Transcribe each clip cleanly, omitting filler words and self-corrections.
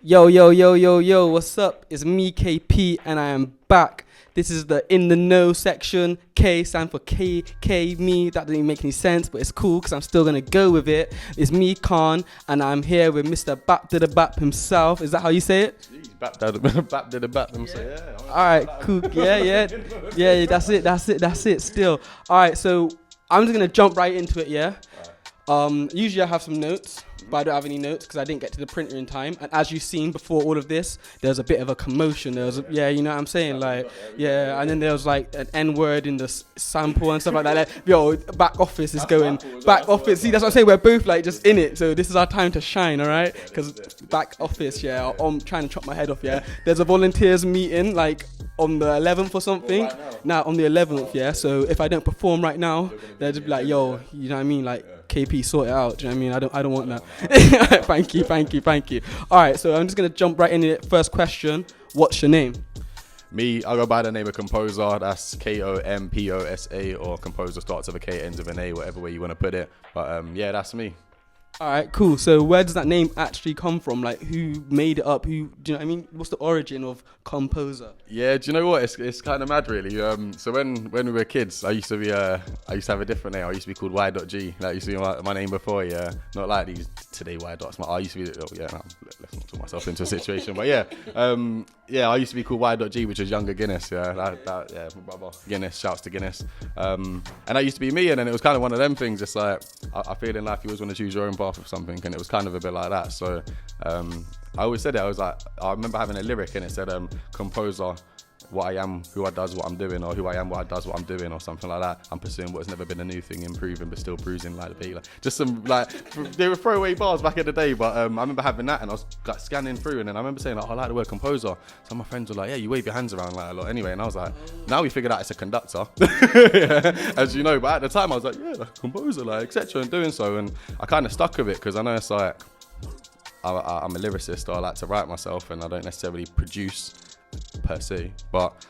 Yo, yo, yo, yo, yo, what's up? It's me, KP, and I am back. This is the In the Know section. K stand for me. That doesn't even make any sense, but it's cool because I'm still going to go with it. It's me, Khan, and I'm here with Mr. Bap to the Bap himself. Is that how you say it? Jeez, Bap to the Bap. Yeah. Alright, cool. Yeah. That's it, still. Alright, so I'm just going to jump right into it, yeah? Usually I have some notes, but I don't have any notes because I didn't get to the printer in time. And as you've seen before all of this, there was a bit of a commotion. You know what I'm saying? And then there was like an N-word in the sample and stuff like that. Like, yo, back office is going, back office. See, that's what I'm saying. We're both like just in it. So this is our time to shine, all right? Because back office, yeah, I'm trying to chop my head off, yeah. There's a volunteers meeting like on the 11th or something. Now on the 11th, yeah. So if I don't perform right now, they'll just be like, yo, you know what I mean? Like, KP, sort it out. Do you know what I mean? I don't want that. Thank you. All right, so I'm just gonna jump right into it. First question: what's your name? Me, I go by the name of Komposa. That's Komposa, or Composer starts with a K, ends with an A, whatever way you want to put it. But yeah, that's me. All right, cool. So where does that name actually come from? Like, who made it up? Do you know what I mean? What's the origin of Komposa? Yeah, do you know what? It's kind of mad, really. So when we were kids, I used to have a different name. I used to be called Y.G. That used to be my name before. Yeah, not like these today Y dots. I used to be. Oh yeah, no, let's not talk myself into a situation. But yeah, I used to be called Y.G, which is younger Guinness. Yeah, my brother Guinness. Shouts to Guinness. And that used to be me. And then it was kind of one of them things. Just like I feel in life, you always want to choose your own path of something, and it was kind of a bit like that. So I always said it. I remember having a lyric and it said composer, what I am, who I does what I'm doing, or who I am, what I does what I'm doing, or something like that. I'm pursuing what's never been a new thing, improving but still bruising like the beat. Like, just some they were throwaway bars back in the day, but I remember having that, and I was like scanning through, and then I remember saying, I like the word composer. Some of my friends were like, yeah, you wave your hands around like a lot anyway, and I was like, now we figured out it's a conductor, yeah, as you know. But at the time I was like, yeah, like composer, like etc. And doing so, and I kind of stuck with it because I know it's like I'm a lyricist, or I like to write myself, and I don't necessarily produce per se, but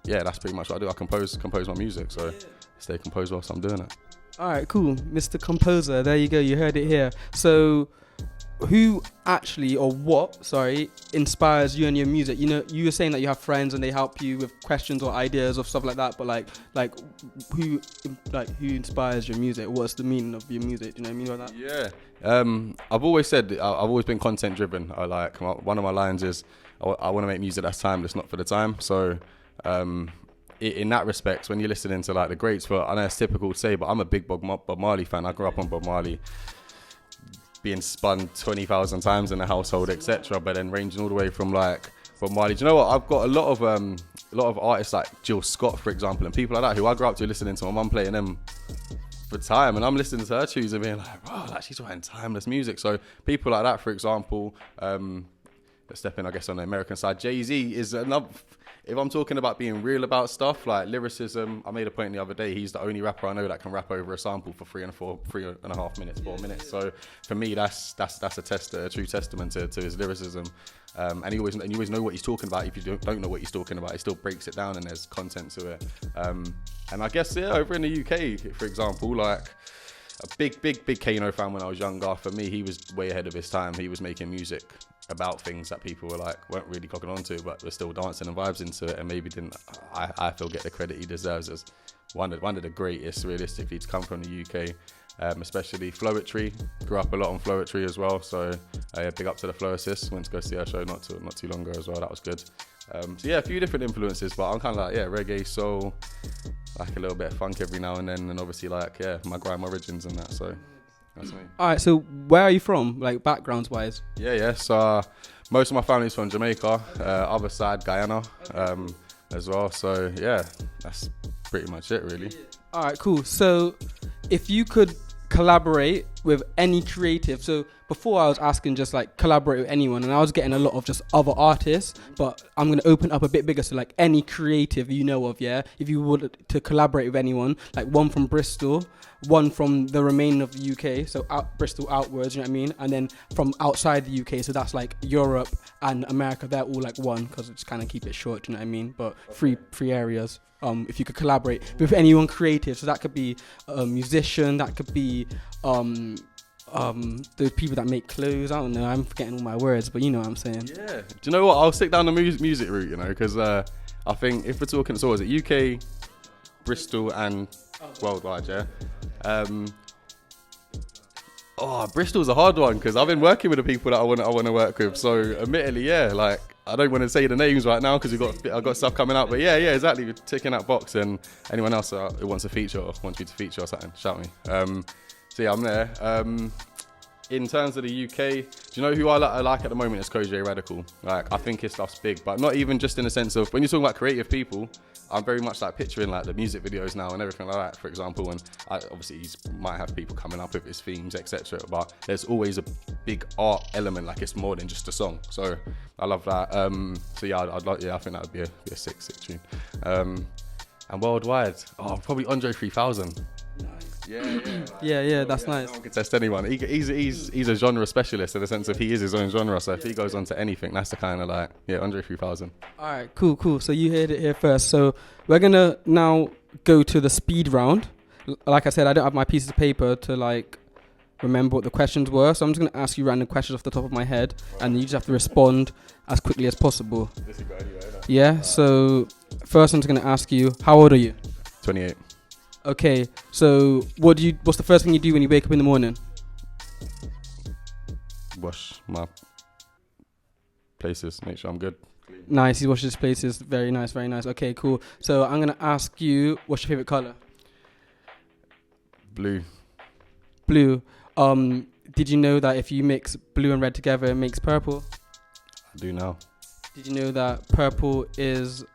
yeah, that's pretty much what I do. I compose my music, so stay composed whilst I'm doing it. All right, cool, Mr. Composer. There you go. You heard it here. So, who actually, or what, inspires you and your music? You know, you were saying that you have friends and they help you with questions or ideas or stuff like that. But like who inspires your music? What's the meaning of your music? Do you know what I mean by that? Yeah. I've always said I've always been content driven. One of my lines is I want to make music that's timeless, not for the time. So in that respect, when you're listening to like the greats, I know it's typical to say, but I'm a big Bob Marley fan. I grew up on Bob Marley, being spun 20,000 times in the household, etc. But then ranging all the way from like Bob Marley. Do you know what? I've got a lot of artists like Jill Scott, for example, and people like that who I grew up to listening to. My mum playing them for time, and I'm listening to her tunes and being like, wow, like she's writing timeless music. So people like that, for example, stepping, I guess, on the American side, Jay-Z is another. If I'm talking about being real about stuff like lyricism, I made a point the other day, he's the only rapper I know that can rap over a sample for 3.5 minutes, 4 minutes. So for me, that's a true testament to his lyricism. And you always know what he's talking about. If you don't know what he's talking about, he still breaks it down and there's content to it. And I guess, yeah, over in the UK, for example, like a big Kano fan when I was younger. For me, he was way ahead of his time. He was making music about things that people weren't really clocking onto, but were still dancing and vibes into it, and maybe didn't, I feel, get the credit he deserves as one of the greatest realistically to come from the UK, especially Flowetry. Grew up a lot on Flowetry as well, so big up to the Flow Assist. Went to go see our show not too long ago as well. That was good. So yeah, a few different influences, but I'm kind of like, yeah, reggae, soul, like a little bit of funk every now and then, and obviously like, yeah, my grime origins and that, so that's me. All right, so where are you from, like backgrounds wise? Yeah, so most of my family's from Jamaica, other side Guyana, as well, so yeah, that's pretty much it really. All right, cool. So if you could collaborate with any creative, so before I was asking just like collaborate with anyone, and I was getting a lot of just other artists, but I'm going to open up a bit bigger, so like any creative you know of, yeah, if you would to collaborate with anyone, like one from Bristol, one from the remainder of the UK, so Bristol outwards, you know what I mean, and then from outside the UK, so that's like Europe and America, they're all like one, because it's kind of keep it short, you know what I mean, but three areas. If you could collaborate with anyone creative, so that could be a musician, that could be the people that make clothes. I don't know. I'm forgetting all my words, but you know what I'm saying. Yeah. Do you know what? I'll stick down the music route, you know, because I think if we're talking, so is it UK, Bristol, and worldwide? Yeah. Bristol's a hard one because I've been working with the people that I want to work with. So admittedly, yeah, like I don't want to say the names right now because I've got stuff coming up. But yeah, exactly. We're ticking that box, and anyone else who wants a feature or wants me to feature or something, shout me. So yeah, I'm there. In terms of the UK, do you know who I like at the moment is Koji Radical. Like, I think his stuff's big, but not even just in the sense of, when you're talking about creative people, I'm very much like picturing like the music videos now and everything like that, for example, and obviously he might have people coming up with his themes, etc. But there's always a big art element, like it's more than just a song. So I love that. So yeah, I think that would be a sick tune. And worldwide, probably Andre 3000. Yeah, that's nice. No one can test anyone. He's a genre specialist in the sense of he is his own genre. So if he goes on to anything, that's the kind of like, Andre 3000. All right, cool. So you heard it here first. So we're gonna now go to the speed round. Like I said, I don't have my pieces of paper to like remember what the questions were. So I'm just gonna ask you random questions off the top of my head, and you just have to respond as quickly as possible. Yeah. So first, I'm just gonna ask you, how old are you? 28. Okay, so what's the first thing you do when you wake up in the morning? Wash my places, make sure I'm good. Nice, he washes his places. Very nice. Okay, cool. So I'm going to ask you, what's your favorite color? Blue. Did you know that if you mix blue and red together, it makes purple? I do now. Did you know that purple is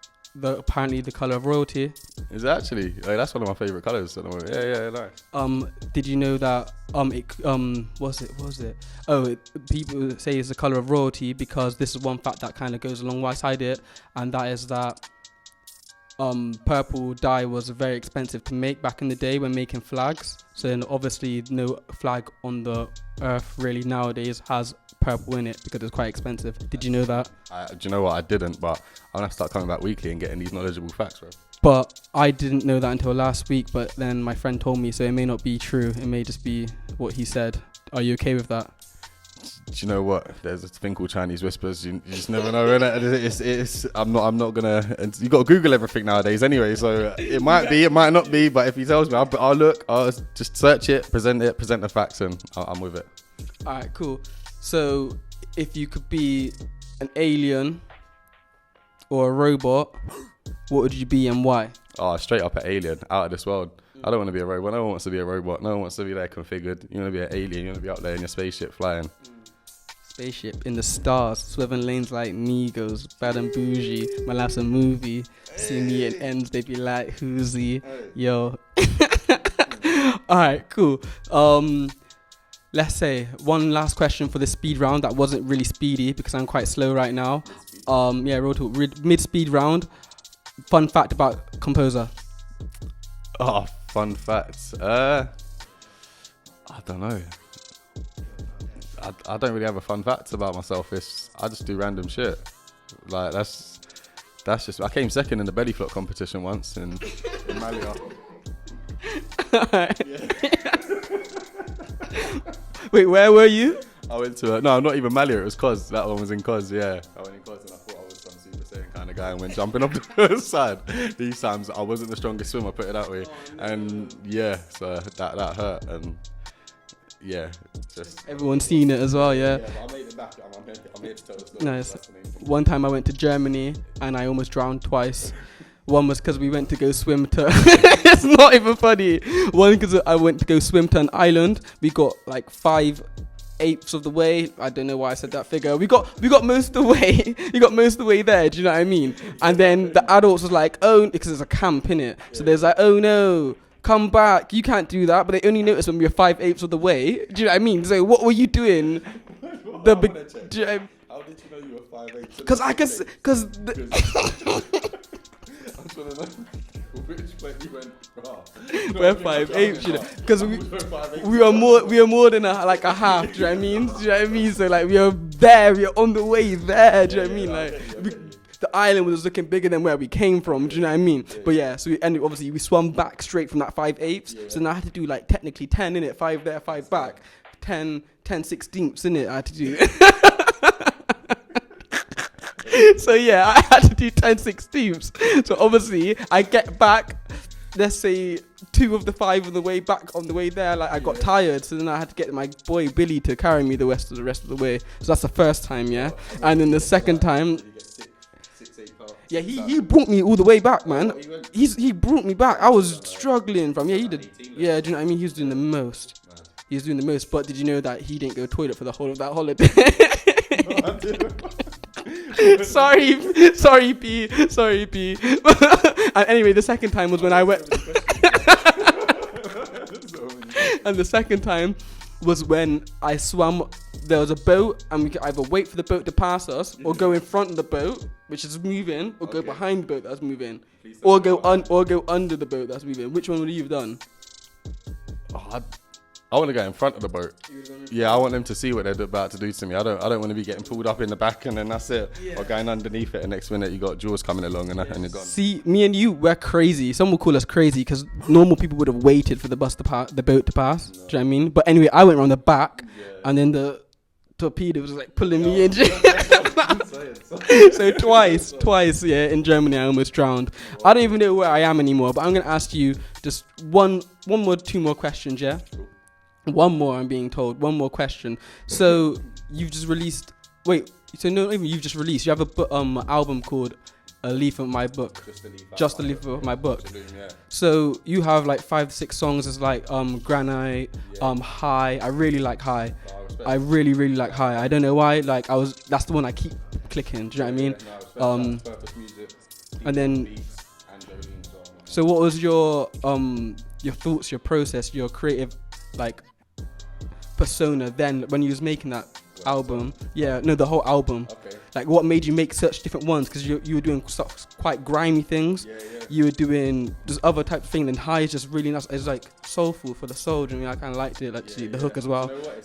apparently the color of royalty? Is it actually? Like, that's one of my favorite colors at the moment. Yeah, nice. Did you know that people say it's the color of royalty because this is one fact that kind of goes alongside it, and that is that purple dye was very expensive to make back in the day when making flags. So then obviously no flag on the earth really nowadays has purple in it because it's quite expensive. Did you know that? Do you know what? I didn't, but I'm gonna have to start coming back weekly and getting these knowledgeable facts, bro. But I didn't know that until last week, but then my friend told me, so it may not be true. It may just be what he said. Are you okay with that? Do you know what? There's a thing called Chinese whispers. You just never know, innit? I'm not gonna. You got to Google everything nowadays, anyway. So it might be, it might not be. But if he tells me, I'll look. I'll just search it, present the facts, and I'm with it. All right, cool. So if you could be an alien or a robot, what would you be and why? Straight up an alien, out of this world. I don't want to be a robot. No one wants to be a robot. No one wants to be there configured. You want to be an alien. You want to be up there in your spaceship flying. Spaceship in the stars, swerving lanes like Migos, bad and bougie. My life's a movie. See me at ends, they be like, who's he? Yo. Alright, cool. Let's say one last question for the speed round that wasn't really speedy because I'm quite slow right now. Road talk, mid-speed round. Fun fact about Komposa. Fun facts. I don't know. I don't really have a fun fact about myself. I just do random shit. Like that's just. I came second in the belly flop competition once in Malia. Wait, where were you? I went to not even Malia. It was Cos. That one was in Cos. Yeah, I went in Cos and I thought I was some Super Saiyan kind of guy and went jumping up the side. These times I wasn't the strongest swimmer, put it that way. And yeah, so that hurt and. Yeah, just everyone's seen it as well. Yeah, but I made it back. I'm here to tell the story. Nice. One time I went to Germany and I almost drowned twice. One was because we went to go swim to. It's not even funny. One because I went to go swim to an island. We got like 5/8 of the way. I don't know why I said that figure. We got most of the way. We got most of the way there. Do you know what I mean? And then the adults was like, oh, because it's a camp innit. So there's like, oh no. Come back, you can't do that. But they only noticed when we were 5/8 of the way. Do you know what I mean? So what were you doing? How did you know you were 5/8? Because I guess, because I'm trying to know which way you went. We're 5/8, you know, because we are more than a half. Do you know what I mean? Do you know what I mean? So like we are there, we are on the way there. Do you know what I mean? Like. The island was looking bigger than where we came from. Do you know what I mean? Yeah. But yeah, so we swam back straight from that 5/8. Yeah. So now I had to do like technically 10 in it, 5 there, 5 back. 10 16ths, innit? I had to do. So yeah, I had to do 10 16ths. So obviously, I get back, let's say 2 of the 5 on the way back. On the way there, like I got tired, so then I had to get my boy Billy to carry me the rest of the way. So that's the first time, yeah. And then the second time, yeah, he brought me all the way back, man. He brought me back. I was struggling from, yeah, he did. Yeah, do you know what I mean? He was doing the most. He was doing the most. But did you know that he didn't go to the toilet for the whole of that holiday? Sorry, P. And anyway, the second time was when I went. And the second time was when I swam. There was a boat, and we could either wait for the boat to pass us, or go in front of the boat, which is moving, or go behind the boat that's moving, or go under the boat that's moving. Which one would you have done? I want to go in front of the boat. Yeah, I want them to see what they're about to do to me. I don't want to be getting pulled up in the back and then that's it. Yeah. Or going underneath it, and next minute you got Jaws coming along and you're gone. See, me and you, we're crazy. Some will call us crazy because normal people would have waited for the boat to pass. Do you know what I mean? But anyway, I went around the back, and then the torpedo was like pulling me in. So twice, yeah, in Germany I almost drowned. I don't even know where I am anymore, but I'm going to ask you just two more questions, yeah? One more, I'm being told. One more question. So you've just released. Wait. So no, even you've just released. You have a album called A Leaf of My Book. Just a Leaf of My Book. Yeah. So you have like 5 to 6 songs. It's like Granite, High. I really like High. I really like High. I don't know why. Like that's the one I keep clicking. Do you know what I mean? And then. So what was your thoughts, your process, your creative like persona then when you was making that album? Yeah, no, the whole album. Okay. Like what made you make such different ones? Because you were doing quite grimy things. Yeah. You were doing this other type of thing, and High is just really nice. It's like soulful for the soul. I mean, I kind of liked it, actually, the hook as well. You know what?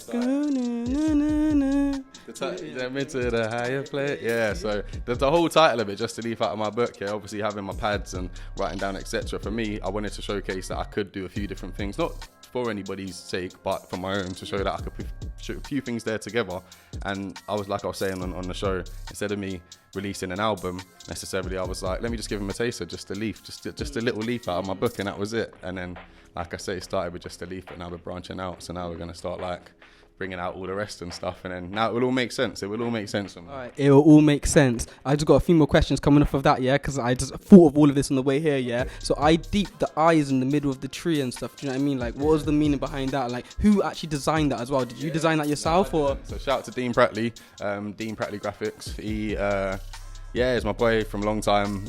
It's into the higher play. Yeah, so there's the whole title of it, Just a Leaf Out of My Book. Yeah, obviously having my pads and writing down, etc. For me, I wanted to showcase that I could do a few different things, not for anybody's sake, but for my own, to show that I could put a few things there together. And I was saying on the show, instead of me releasing an album necessarily, I was like, let me just give him a taster, just a leaf, just a little leaf out of my book, and that was it. And then, like I say, it started with just a leaf, but now we're branching out. So now we're going to start like bringing out all the rest and stuff, and then now it will all make sense. It will all make sense. All right, it will all make sense. I just got a few more questions coming off of that, yeah, because I just thought of all of this on the way here, yeah. So I deeped the eyes in the middle of the tree and stuff. Do you know what I mean? Like, what was the meaning behind that? Like, who actually designed that as well? Did you design that yourself, or? So shout out to Dean Prattley, Dean Prattley Graphics. He, he's my boy from a long time.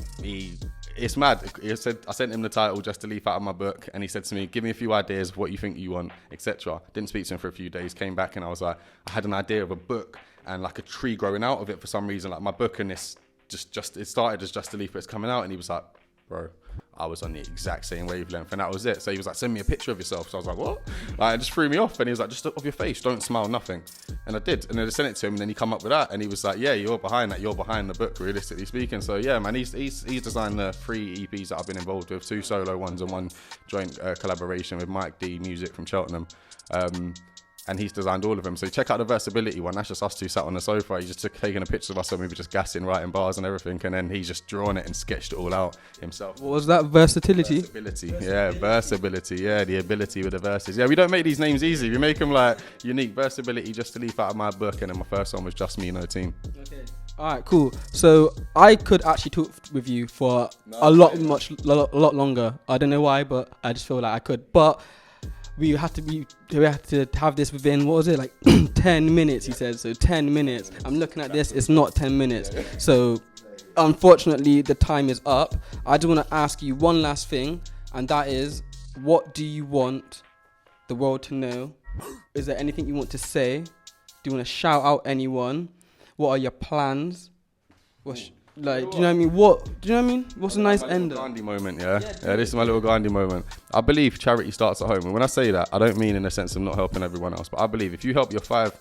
It's mad. I sent him the title, Just a Leaf Out of My Book, and he said to me, give me a few ideas of what you think you want, etc. Didn't speak to him for a few days, came back, and I was like, I had an idea of a book and like a tree growing out of it for some reason, like my book, and this just it started as Just a Leaf, but it's coming out, and he was like, bro, I was on the exact same wavelength, and that was it. So he was like, send me a picture of yourself. So I was like, what? Like, it just threw me off, and he was like, just of your face, don't smile, nothing. And I did, and then I sent it to him, and then he come up with that, and he was like, yeah, you're behind that, you're behind the book, realistically speaking. So yeah, man, he's designed the 3 EPs that I've been involved with, 2 solo ones and 1 joint collaboration with Mike D Music from Cheltenham. And he's designed all of them. So check out the Versatility one. That's just us 2 sat on the sofa. He just taking a picture of us, and we were just gassing, writing bars and everything. And then he's just drawn it and sketched it all out himself. What was that? Versatility? Versatility. Yeah, versatility. Yeah, the ability with the verses. Yeah, we don't make these names easy. We make them like unique. Versatility, Just a Leaf Out of My Book. And then my first one was Just Me, No Team. Okay. All right, cool. So I could actually talk with you for a lot longer. I don't know why, but I just feel like I could. But we had to have this within, what was it, like 10 minutes, he said. So 10 minutes. I'm looking at this, it's not 10 minutes. So unfortunately, the time is up. I just want to ask you one last thing, and that is, what do you want the world to know? Is there anything you want to say? Do you want to shout out anyone? What are your plans? Like, do you know what I mean? What's a nice ender? Gandhi moment, yeah, this is my little Gandhi moment. I believe charity starts at home, and when I say that, I don't mean in the sense of not helping everyone else, but I believe if you help your 5,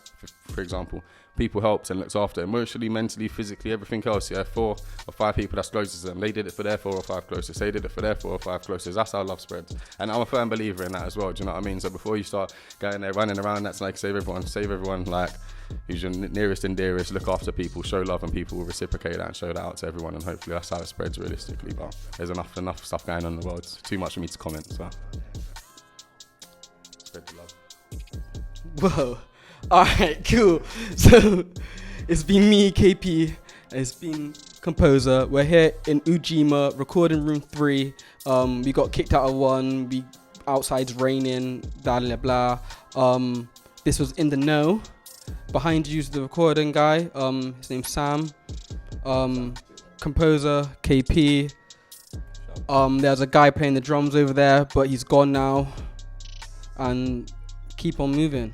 for example, people helped and looked after emotionally, mentally, physically, everything else. Yeah, 4 or 5 people that's closest to them. They did it for their 4 or 5 closest. They did it for their 4 or 5 closest. That's how love spreads. And I'm a firm believer in that as well. Do you know what I mean? So before you start going there running around, that's like save everyone. Like, who's your nearest and dearest, look after people, show love, and people will reciprocate that and show that out to everyone, and hopefully that's how it spreads realistically. But there's enough stuff going on in the world. It's too much for me to comment, so spread the love. Whoa. Alright, cool. So it's been me, KP, and it's been Komposa. We're here in Ujima, recording room 3. We got kicked out of 1, outside's raining, blah blah blah. This was In the Know. Behind you's the recording guy, his name's Sam. Komposa, KP. There's a guy playing the drums over there, but he's gone now. And keep on moving.